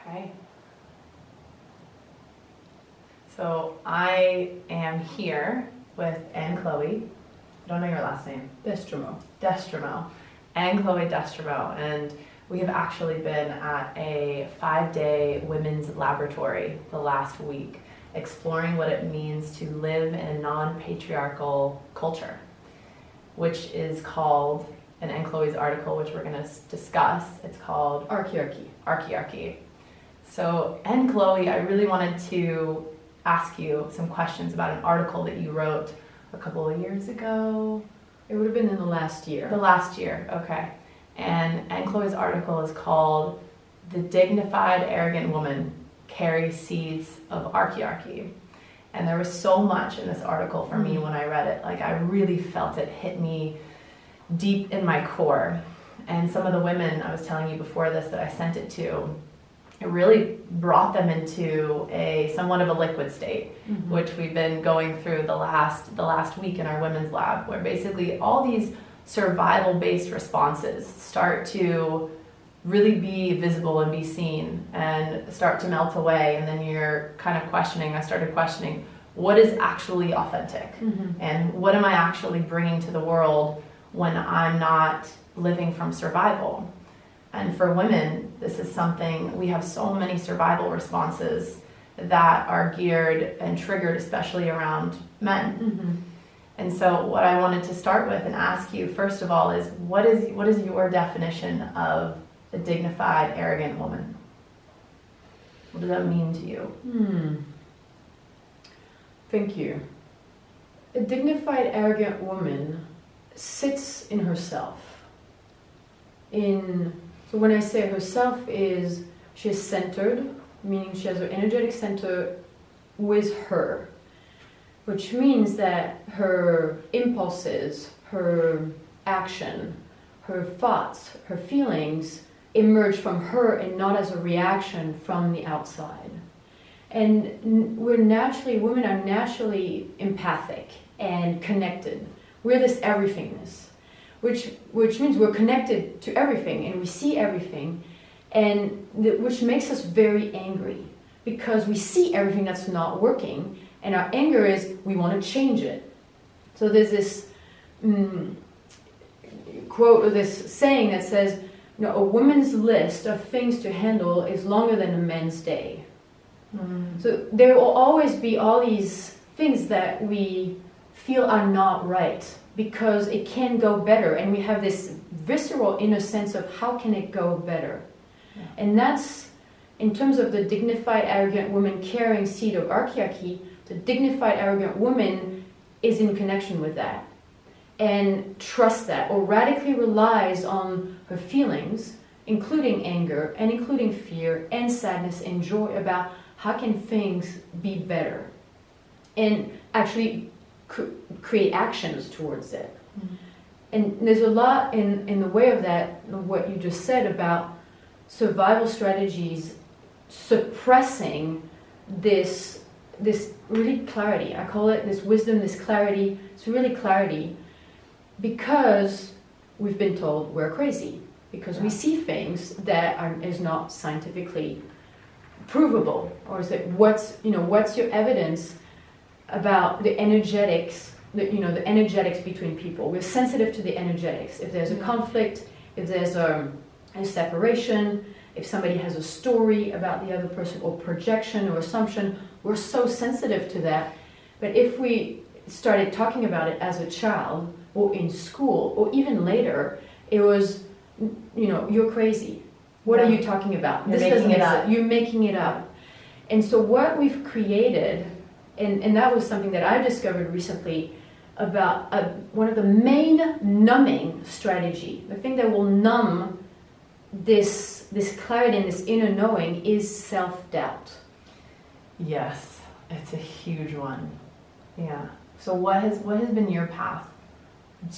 Okay. So I am here with Anne Chloe. I don't know your last name. Destremau. Anne Chloe Destremau. And we have actually been at a 5-day women's laboratory the last week, exploring what it means to live in a non-patriarchal culture, which is called, in Anne Chloe's article, which we're going to discuss, it's called Archearchy. So, Anne Chloe, I really wanted to ask you some questions about an article that you wrote a couple of years ago. It would have been in the last year. The last year, okay. And Anne Chloe's article is called "The Dignified, Arrogant Woman Carries Seeds of Archearchy." And there was so much in this article for me when I read it. Like, I really felt it hit me deep in my core. And some of the women I was telling you before this that I sent it to, it really brought them into a somewhat of a liquid state, which we've been going through the last week in our women's lab, where basically all these survival-based responses start to really be visible and be seen and start to melt away. And then you're kind of I started questioning, what is actually authentic? And what am I actually bringing to the world when I'm not living from survival? And for women, this is something, we have so many survival responses that are geared and triggered especially around men. And so what I wanted to start with and ask you first of all is, what is your definition of a dignified, arrogant woman? What does that mean to you? Thank you. A dignified, arrogant woman sits in herself. So when I say herself, she is centered, meaning she has her energetic center with her, which means that her impulses, her action, her thoughts, her feelings emerge from her and not as a reaction from the outside. And women are naturally empathic and connected. We're this everythingness, which means we're connected to everything and we see everything, and which makes us very angry because we see everything that's not working, and our anger is we want to change it. So there's this quote or this saying that says, a woman's list of things to handle is longer than a man's day. So there will always be all these things that we feel are not right because it can go better, and we have this visceral inner sense of how can it go better. And that's, in terms of the dignified, arrogant woman carrying seed of Archearchy, the dignified, arrogant woman is in connection with that and trusts that, or radically relies on her feelings, including anger and including fear and sadness and joy, about how can things be better, and actually create actions towards it. And there's a lot in the way of that, what you just said about survival strategies suppressing this really clarity. I call it this wisdom, this clarity. It's really clarity because we've been told we're crazy, because we see things that is not scientifically provable, or is that what's your evidence about the energetics, the energetics between people. We're sensitive to the energetics. If there's a conflict, if there's a separation, if somebody has a story about the other person, or projection or assumption, we're so sensitive to that. But if we started talking about it as a child, or in school, or even later, it was, you're crazy. What are you talking about? You're making it up. You're making it up. And so what we've created, and that was something that I discovered recently about one of the main numbing strategy, the thing that will numb this clarity and this inner knowing, is self-doubt. Yes, it's a huge one. Yeah. So what has been your path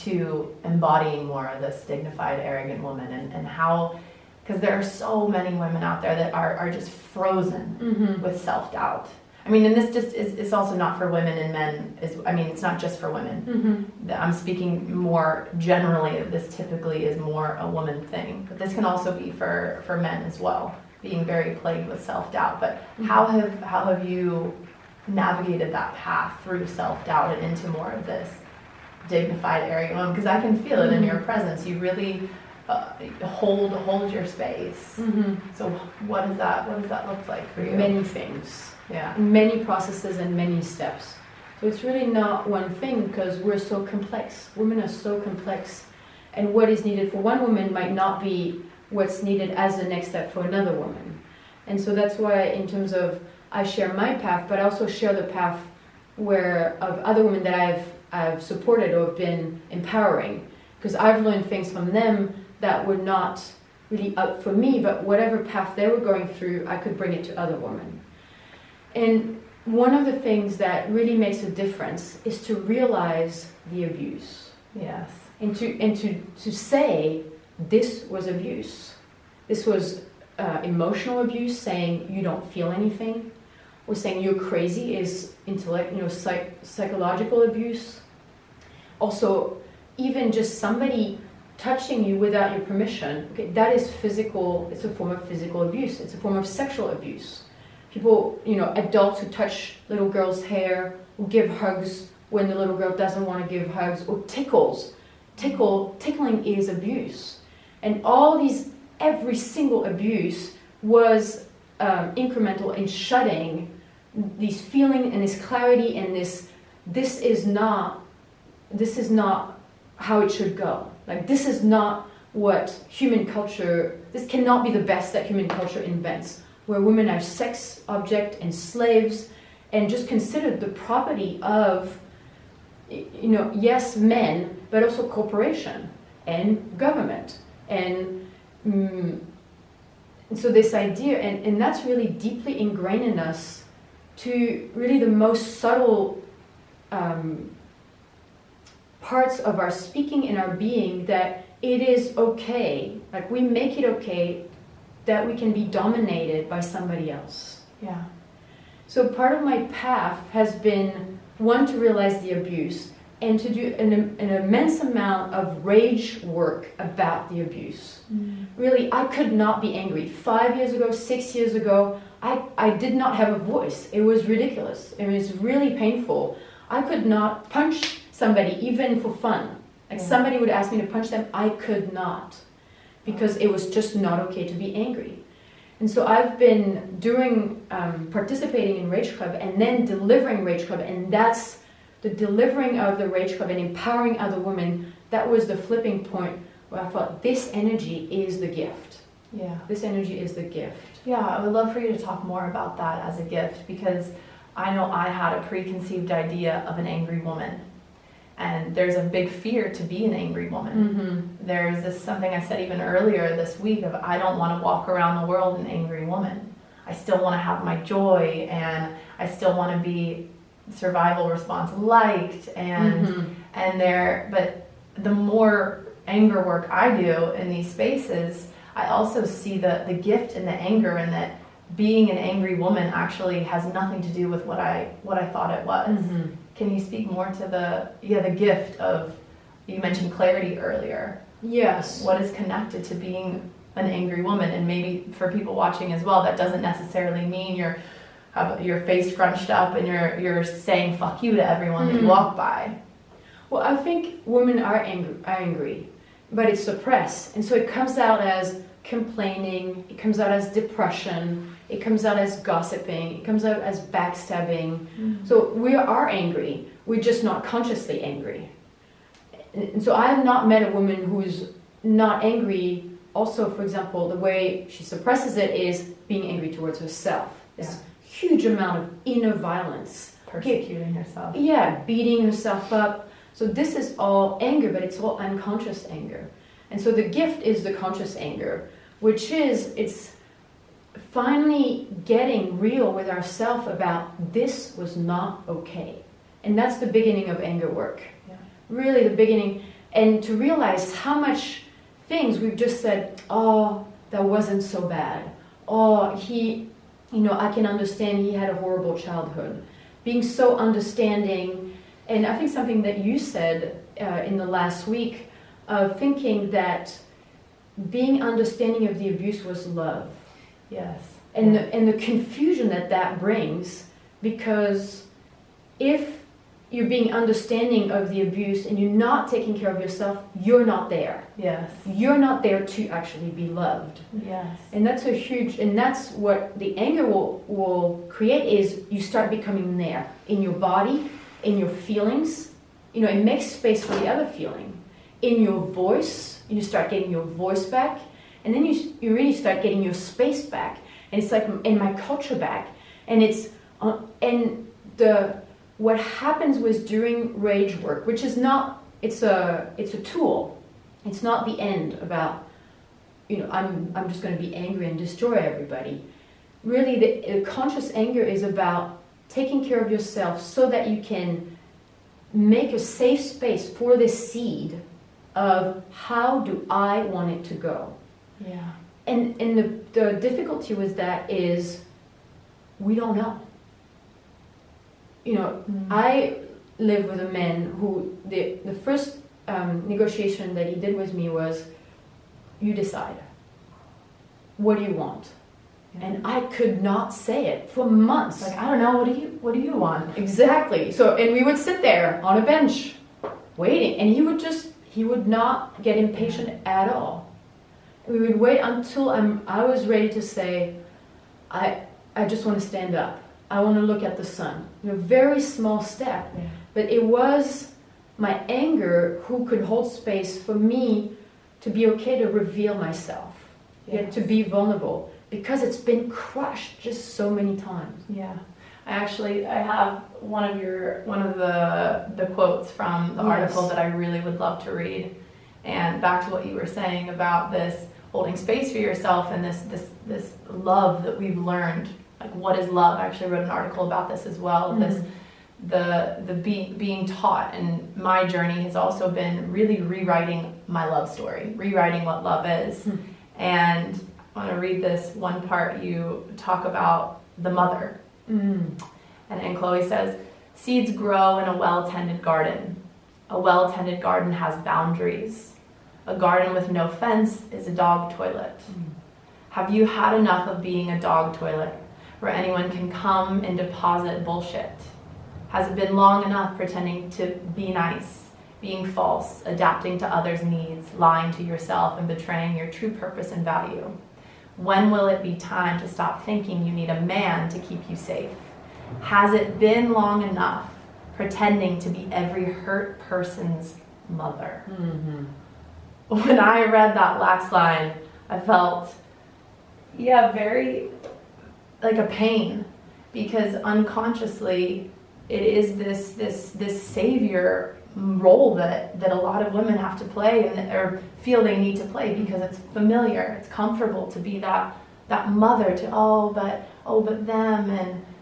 to embodying more of this dignified, arrogant woman, and how? Because there are so many women out there that are just frozen with self-doubt. I mean, and this just is also not for women and men. It's not just for women. I'm speaking more generally. This typically is more a woman thing, but this can also be for men as well. being very plagued with self-doubt. But how have you navigated that path through self-doubt and into more of this dignified area? Because I can feel it in your presence. You really hold your space. So what does that look like for you? Many things. Yeah. Many processes and many steps. So it's really not one thing, because we're so complex. Women are so complex. And what is needed for one woman might not be what's needed as the next step for another woman. And so that's why, in terms of, I share my path, but I also share the path of other women that I've supported or have been empowering, because I've learned things from them that were not really up for me, but whatever path they were going through, I could bring it to other women. And one of the things that really makes a difference is to realize the abuse. Yes. And to say, this was abuse. This was emotional abuse, saying you don't feel anything, or saying you're crazy is psychological abuse. Also, even just somebody touching you without your permission, okay, that is physical. It's a form of physical abuse. It's a form of sexual abuse. People, adults who touch little girls' hair, or give hugs when the little girl doesn't want to give hugs, or tickling is abuse. And every single abuse was incremental in shutting these feeling and this clarity and this is not how it should go. Like, this is not what human culture, this cannot be the best that human culture invents, where women are sex object and slaves and just considered the property of, yes, men, but also corporation and government. And so this idea, and that's really deeply ingrained in us, to really the most subtle parts of our speaking and our being, that it is okay, like we make it okay that we can be dominated by somebody else. Yeah. So part of my path has been, one, to realize the abuse, and to do an immense amount of rage work about the abuse. Really, I could not be angry. 5 years ago, 6 years ago, I did not have a voice. It was ridiculous. It was really painful. I could not punch somebody, even for fun. Like, somebody would ask me to punch them, I could not, because it was just not okay to be angry. And so I've been participating in Rage Club, and then delivering Rage Club, and that's the delivering of the Rage Club and empowering other women. That was the flipping point where I thought, this energy is the gift. Yeah. This energy is the gift. Yeah, I would love for you to talk more about that as a gift, because I know I had a preconceived idea of an angry woman. And there's a big fear to be an angry woman. There's something I said even earlier this week of, I don't want to walk around the world an angry woman. I still want to have my joy, and I still want to be survival response liked, but the more anger work I do in these spaces, I also see the gift in the anger, and that being an angry woman actually has nothing to do with what I thought it was. Can you speak more to the gift of, you mentioned clarity earlier. Yes. What is connected to being an angry woman? And maybe for people watching as well, that doesn't necessarily mean have your face scrunched up and you're saying fuck you to everyone that you walk by. Well, I think women are angry, but it's suppressed. And so it comes out as complaining, it comes out as depression, it comes out as gossiping, it comes out as backstabbing. So we are angry, we're just not consciously angry. And so I have not met a woman who's not angry. Also, for example, the way she suppresses it is being angry towards herself. This huge amount of inner violence. Persecuting herself. Yeah, beating herself up. So this is all anger, but it's all unconscious anger. And so the gift is the conscious anger, which is, it's finally getting real with ourselves about, this was not okay. And that's the beginning of anger work. Yeah. Really the beginning. And to realize how much things we've just said, oh, that wasn't so bad. Oh, I can understand he had a horrible childhood. Being so understanding. And I think something that you said in the last week, thinking that being understanding of the abuse was love. Yes. And the confusion that brings, because if you're being understanding of the abuse and you're not taking care of yourself, you're not there. Yes. You're not there to actually be loved. Yes. And that's and that's what the anger will create, is you start becoming there in your body, in your feelings. You know, it makes space for the other feeling. In your voice, you start getting your voice back, and then you really start getting your space back. And it's like, in my culture back. And it's, what happens was during rage work, which is not, it's a tool. It's not the end about, you know, I'm just going to be angry and destroy everybody. Really, the conscious anger is about taking care of yourself so that you can make a safe space for this seed of how do I want it to go. Yeah. And the difficulty with that is we don't know. You know, I live with a man who the first negotiation that he did with me was, you decide. What do you want? Yeah. And I could not say it for months. Like, I don't know, what do you want? Exactly. So, and we would sit there on a bench waiting, and he would not get impatient at all. We would wait until I was ready to say, I just want to stand up. I want to look at the sun. You know, very small step. Yeah. But it was my anger who could hold space for me to be okay to reveal myself, yet to be vulnerable, because it's been crushed just so many times. Yeah. I have one of the quotes from the article that I really would love to read. And back to what you were saying about this holding space for yourself and this love that we've learned. Like, what is love? I actually wrote an article about this as well. Being taught, and my journey has also been really rewriting my love story, rewriting what love is. And I want to read this one part. You talk about the mother, and Chloe says, seeds grow in a well-tended garden. A well-tended garden has boundaries. A garden with no fence is a dog toilet. Have you had enough of being a dog toilet, where anyone can come and deposit bullshit? Has it been long enough pretending to be nice, being false, adapting to others' needs, lying to yourself, and betraying your true purpose and value? When will it be time to stop thinking you need a man to keep you safe? Has it been long enough pretending to be every hurt person's mother? When I read that last line, I felt, very like a pain, because unconsciously it is this savior role that a lot of women have to play, or feel they need to play, because it's familiar, it's comfortable to be that mother to but them,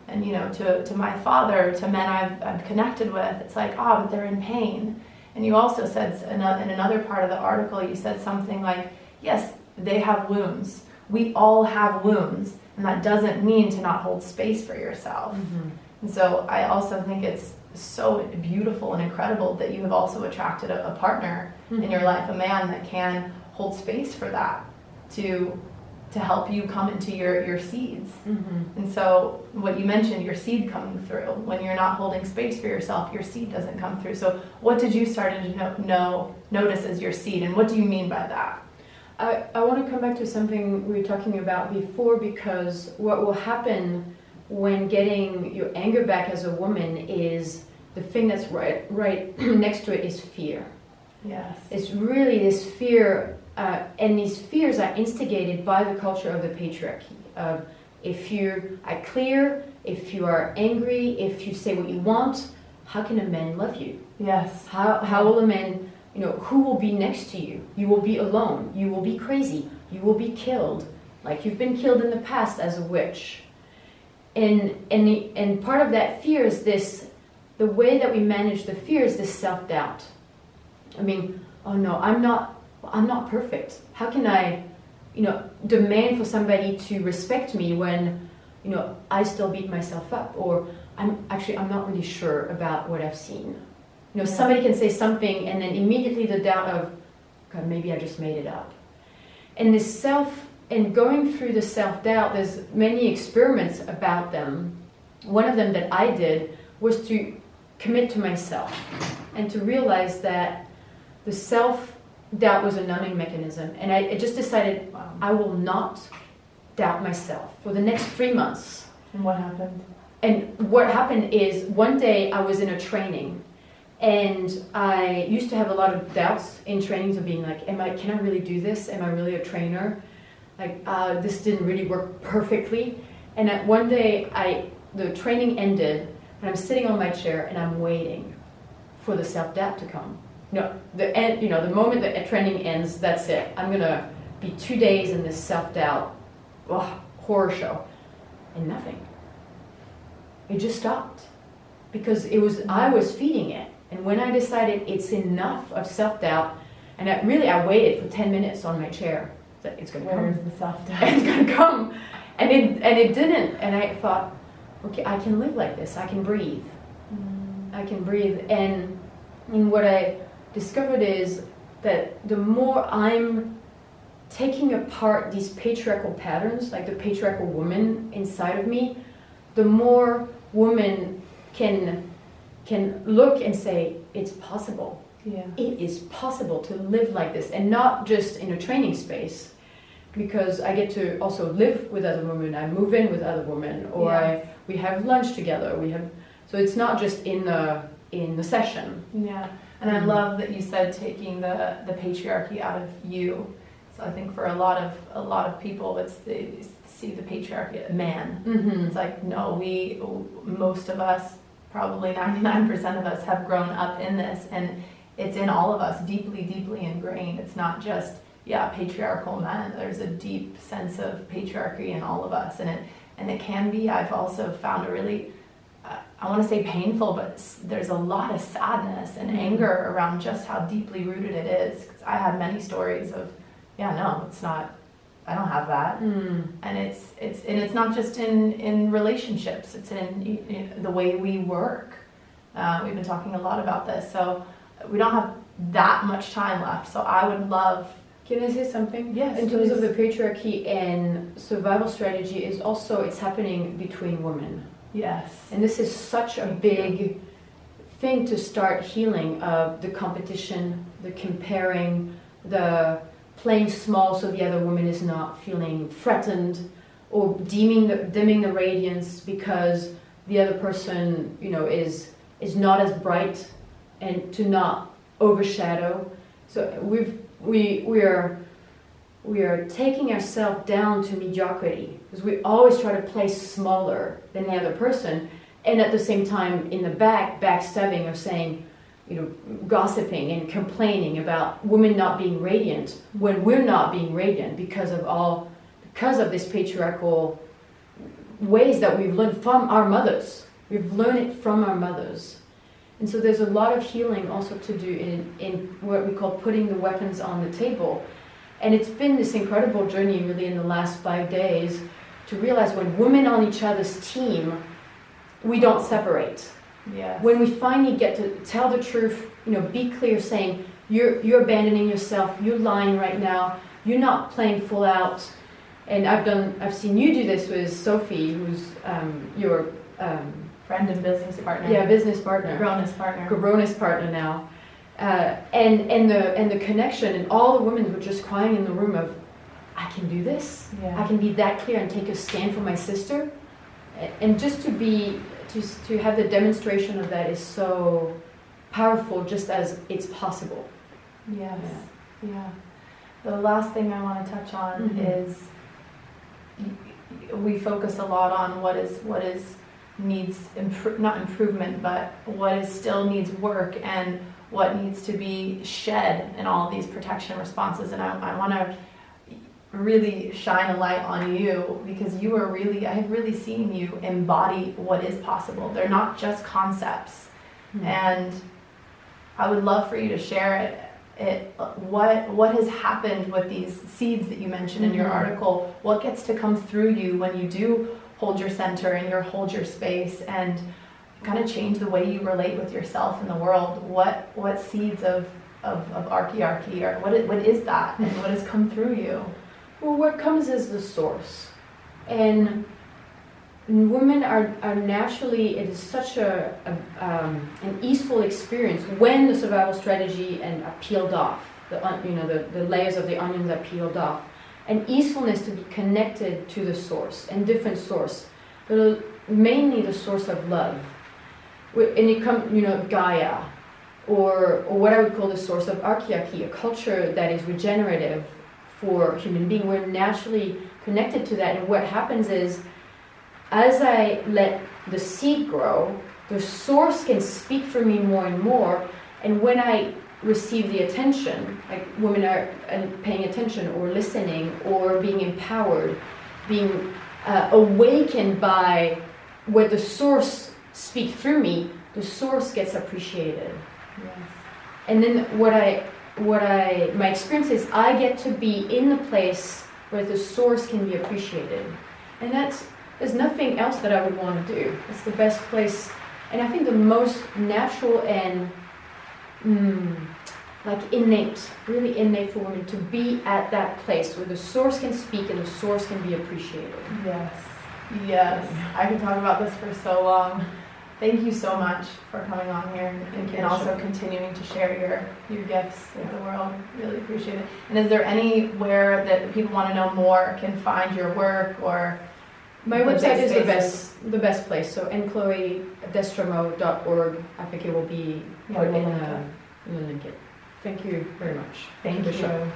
and you know, to my father, to men I've connected with. It's like, but they're in pain. And you also said in another part of the article, you said something like, yes, they have wounds. We all have wounds, and that doesn't mean to not hold space for yourself. And so I also think it's so beautiful and incredible that you have also attracted a partner in your life, a man that can hold space for that, to help you come into your seeds. And so what you mentioned, your seed coming through, when you're not holding space for yourself, your seed doesn't come through. So what did you start to notice as your seed, and what do you mean by that? I want to come back to something we were talking about before, because what will happen when getting your anger back as a woman is the thing that's right next to it is fear. Yes. It's really this fear, and these fears are instigated by the culture of the patriarchy. Of if you are clear, if you are angry, if you say what you want, how can a man love you? Yes. How will a man, who will be next to you? You will be alone. You will be crazy. You will be killed, like you've been killed in the past as a witch. And part of that fear is the way that we manage the fear is this self-doubt. I mean, oh no, I'm not perfect. How can I, demand for somebody to respect me when, I still beat myself up, or I'm not really sure about what I've seen. Somebody can say something, and then immediately the doubt of, God, maybe I just made it up. And this and going through the self-doubt, there's many experiments about them. One of them that I did was to commit to myself and to realize that the self-doubt was a numbing mechanism. And I just decided, I will not doubt myself for the next 3 months. And what happened? And what happened is, one day I was in a training, and I used to have a lot of doubts in trainings of being like, can I really do this? Am I really a trainer? Like, this didn't really work perfectly. And one day the training ended, and I'm sitting on my chair and I'm waiting for the self-doubt to come. The moment that a training ends, that's it. I'm gonna be 2 days in this self-doubt horror show, and nothing. It just stopped, because I was feeding it. And when I decided it's enough of self-doubt, and I waited for 10 minutes on my chair. It's gonna come. Where's the self-doubt? It's gonna come, and it didn't. And I thought, okay, I can live like this. I can breathe. I can breathe. And what I discovered is that the more I'm taking apart these patriarchal patterns, like the patriarchal woman inside of me, the more women can look and say, it's possible. Yeah. It is possible to live like this, and not just in a training space, because I get to also live with other women. I move in with other women, or Yes. we have lunch together. So it's not just in the session. Yeah, and I love that you said taking the patriarchy out of you. So I think for a lot of people, they see the patriarchy as man. Mm-hmm. It's like, no, most of us, probably 99% of us, have grown up in this, and it's in all of us, deeply, deeply ingrained. It's not just, patriarchal men. There's a deep sense of patriarchy in all of us, and it can be. I've also found a really, I want to say painful, but there's a lot of sadness and anger around just how deeply rooted it is. 'Cause I had many stories of, no, it's not. I don't have that, and it's not just in relationships. It's in the way we work. We've been talking a lot about this, so we don't have that much time left. So I would love. Can I say something? Yes. In terms of the patriarchy and survival strategy, is also it's happening between women. Yes. And this is such a big thing to start healing of the competition, the comparing, the playing small so the other woman is not feeling threatened, or dimming the radiance because the other person, is not as bright, and to not overshadow. So we are taking ourselves down to mediocrity, because we always try to play smaller than the other person, and at the same time in the backstabbing of saying, gossiping and complaining about women not being radiant when we're not being radiant because of this patriarchal ways that we've learned from our mothers. We've learned it from our mothers. And so there's a lot of healing also to do in what we call putting the weapons on the table. And it's been this incredible journey really in the last 5 days to realize when women on each other's team, we don't separate. Yes. When we finally get to tell the truth, be clear, saying you're abandoning yourself, you're lying right now, you're not playing full out. And I've seen you do this with Sophie, who's your Friend and business partner. Yeah, business partner. Growness partner now. And the connection, and all the women were just crying in the room of, I can do this. Yeah. I can be that clear and take a stand for my sister. And just to have the demonstration of that is so powerful, just as it's possible. Yes. Yeah. The last thing I want to touch on is we focus a lot on what needs not improvement, but what still needs work, and what needs to be shed in all of these protection responses. And I want to really shine a light on you, because I have really seen you embody what is possible. They're not just concepts. And I would love for you to share what has happened with these seeds that you mentioned in your article. What gets to come through you when you do hold your center and hold your space, and kind of change the way you relate with yourself in the world? What seeds of Archearchy, or what is that, and what has come through you? Well, what comes is the source. And women are naturally, it is such an easeful experience when the survival strategy are peeled off, the layers of the onions are peeled off. An easefulness to be connected to the source, and different source, but mainly the source of love. And it comes, Gaia, or what I would call the source of Archearchy, a culture that is regenerative for human being. We're naturally connected to that, and what happens is, as I let the seed grow, the source can speak for me more and more, and when I receive the attention, like women are paying attention or listening or being empowered, being awakened by what the source speaks through me, the source gets appreciated. Yes. And then my experience is I get to be in the place where the source can be appreciated. And there's nothing else that I would want to do. It's the best place, and I think the most natural and really innate for women to be at that place where the source can speak and the source can be appreciated. Yes. I can talk about this for so long. Thank you so much for coming on here and also continuing to share your gifts with the world. Really appreciate it. And is there anywhere that people want to know more can find your work, or? My website is the best place. So Destremau.org. I think it will be put in the link. Thank you very much. Thank you.